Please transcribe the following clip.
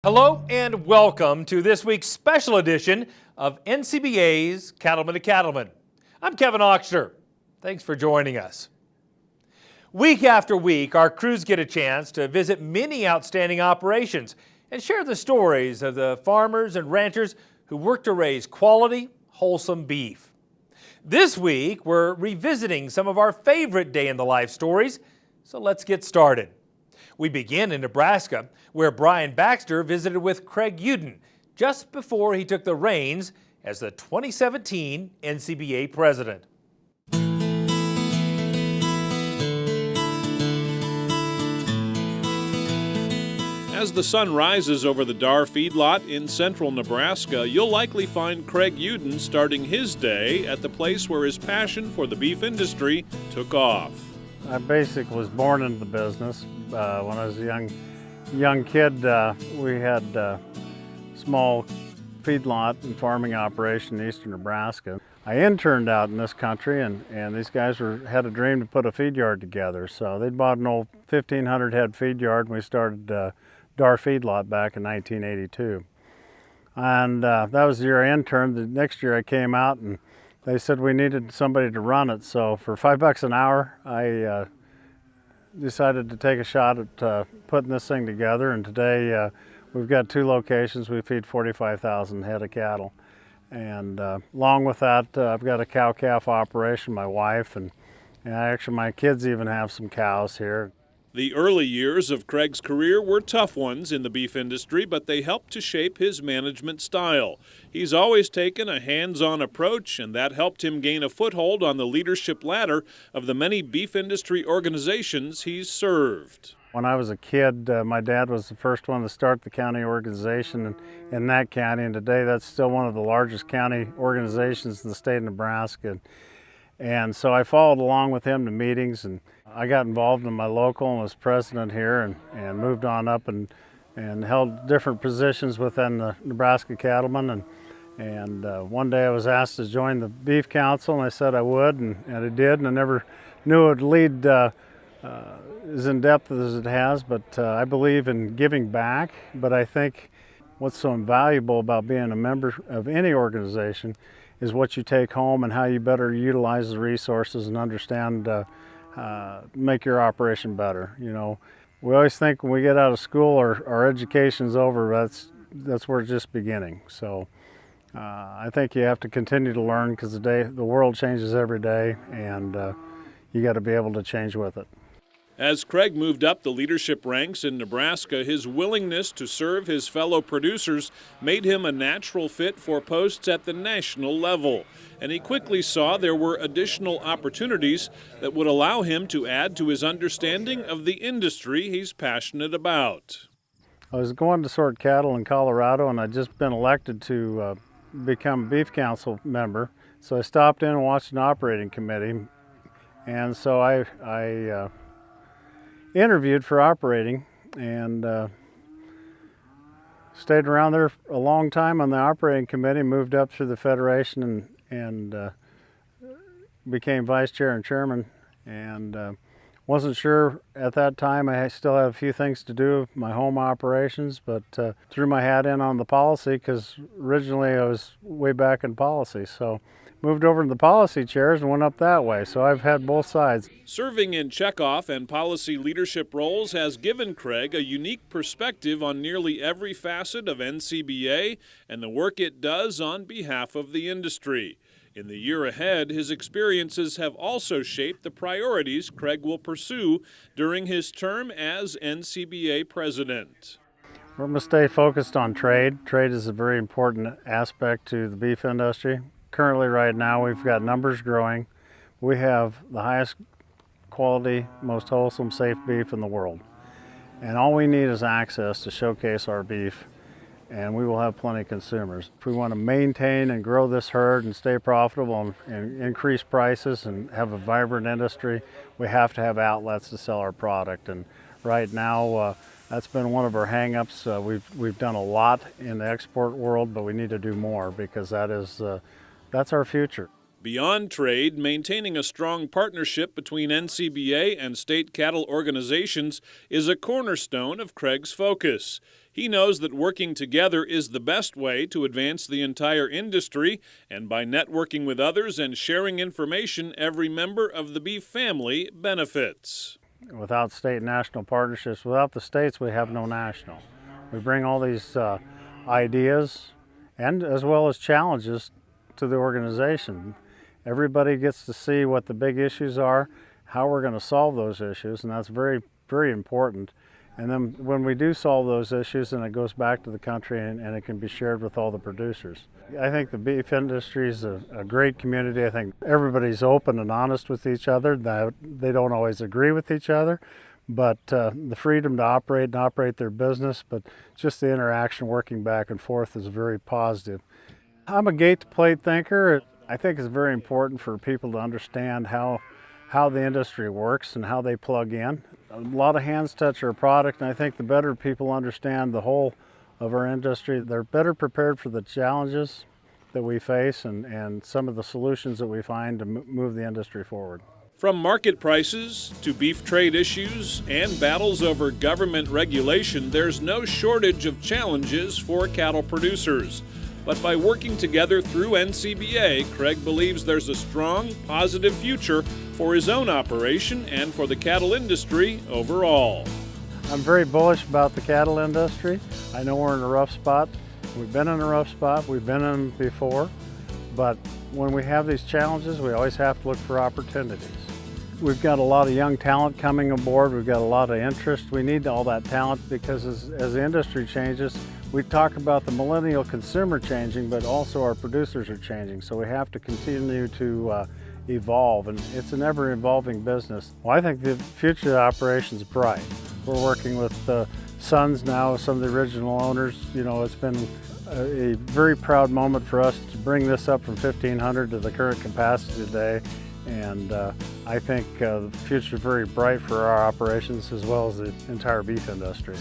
Hello and welcome to this week's special edition of NCBA's Cattlemen to Cattlemen. I'm Kevin Oxner. Thanks for joining us. Week after week, our crews get a chance to visit many outstanding operations and share the stories of the farmers and ranchers who work to raise quality, wholesome beef. This week, we're revisiting some of our favorite day-in-the-life stories, so let's get started. We begin in Nebraska, where Brian Baxter visited with Craig Uden just before he took the reins as the 2017 NCBA president. As the sun rises over the Dar feedlot in central Nebraska, you'll likely find Craig Uden starting his day at the place where his passion for the beef industry took off. I basically was born into the business. When I was a young kid, we had a small feedlot and farming operation in eastern Nebraska. I interned out in this country, and these guys had a dream to put a feed yard together. So they bought an old 1,500 head feed yard, and we started Dar Feedlot back in 1982. And that was the year I interned. The next year I came out, and they said we needed somebody to run it. So for $5 an hour, I decided to take a shot at putting this thing together. And today we've got 2 locations. We feed 45,000 head of cattle. And along with that, I've got a cow-calf operation, my wife, and actually my kids even have some cows here. The early years of Craig's career were tough ones in the beef industry, but they helped to shape his management style. He's always taken a hands-on approach, and that helped him gain a foothold on the leadership ladder of the many beef industry organizations he's served. When I was a kid, my dad was the first one to start the county organization in that county, and today that's still one of the largest county organizations in the state of Nebraska. And so I followed along with him to meetings, and I got involved in my local and was president here, and moved on up and held different positions within the Nebraska Cattlemen. And one day I was asked to join the Beef Council, and I said I would, and I did, and I never knew it would lead as in depth as it has, but I believe in giving back. But I think what's so invaluable about being a member of any organization is what you take home and how you better utilize the resources and understand, make your operation better. You know, we always think when we get out of school our education's over. That's where it's just beginning. So I think you have to continue to learn, because the world changes every day, and you got to be able to change with it. As Craig moved up the leadership ranks in Nebraska, his willingness to serve his fellow producers made him a natural fit for posts at the national level. And he quickly saw there were additional opportunities that would allow him to add to his understanding of the industry he's passionate about. I was going to sort cattle in Colorado, and I'd just been elected to become a Beef Council member. So I stopped in and watched an operating committee. And so I interviewed for operating, and stayed around there a long time on the operating committee, moved up through the federation, and became vice chair and chairman, and wasn't sure at that time. I still had a few things to do with my home operations, but threw my hat in on the policy, because originally I was way back in policy. So moved over to the policy chairs and went up that way. So I've had both sides. Serving in checkoff and policy leadership roles has given Craig a unique perspective on nearly every facet of NCBA and the work it does on behalf of the industry. In the year ahead, his experiences have also shaped the priorities Craig will pursue during his term as NCBA president. We're going to stay focused on trade. Trade is a very important aspect to the beef industry. Currently, right now, we've got numbers growing. We have the highest quality, most wholesome, safe beef in the world. And all we need is access to showcase our beef, and we will have plenty of consumers. If we want to maintain and grow this herd and stay profitable and increase prices and have a vibrant industry, we have to have outlets to sell our product. And right now, that's been one of our hang-ups. We've done a lot in the export world, but we need to do more, because that's our future. Beyond trade, maintaining a strong partnership between NCBA and state cattle organizations is a cornerstone of Craig's focus. He knows that working together is the best way to advance the entire industry, and by networking with others and sharing information, every member of the beef family benefits. Without state and national partnerships, without the states, we have no national. We bring all these ideas and as well as challenges to the organization. Everybody gets to see what the big issues are, how we're going to solve those issues, and that's very, very important. And then when we do solve those issues, then it goes back to the country and it can be shared with all the producers. I think the beef industry is a great community. I think everybody's open and honest with each other. They don't always agree with each other, but the freedom to operate their business, but just the interaction working back and forth is very positive. I'm a gate to plate thinker. I think it's very important for people to understand how the industry works and how they plug in. A lot of hands touch our product, and I think the better people understand the whole of our industry, they're better prepared for the challenges that we face and some of the solutions that we find to move the industry forward. From market prices to beef trade issues and battles over government regulation, there's no shortage of challenges for cattle producers. But by working together through NCBA, Craig believes there's a strong, positive future for his own operation and for the cattle industry overall. I'm very bullish about the cattle industry. I know we're in a rough spot. We've been in a rough spot. We've been in before. But when we have these challenges, we always have to look for opportunities. We've got a lot of young talent coming aboard. We've got a lot of interest. We need all that talent because as the industry changes, we talk about the millennial consumer changing, but also our producers are changing. So we have to continue to evolve, and it's an ever-evolving business. Well, I think the future of the operation is bright. We're working with sons now, some of the original owners. You know, it's been a very proud moment for us to bring this up from 1,500 to the current capacity today. And I think the future is very bright for our operations as well as the entire beef industry.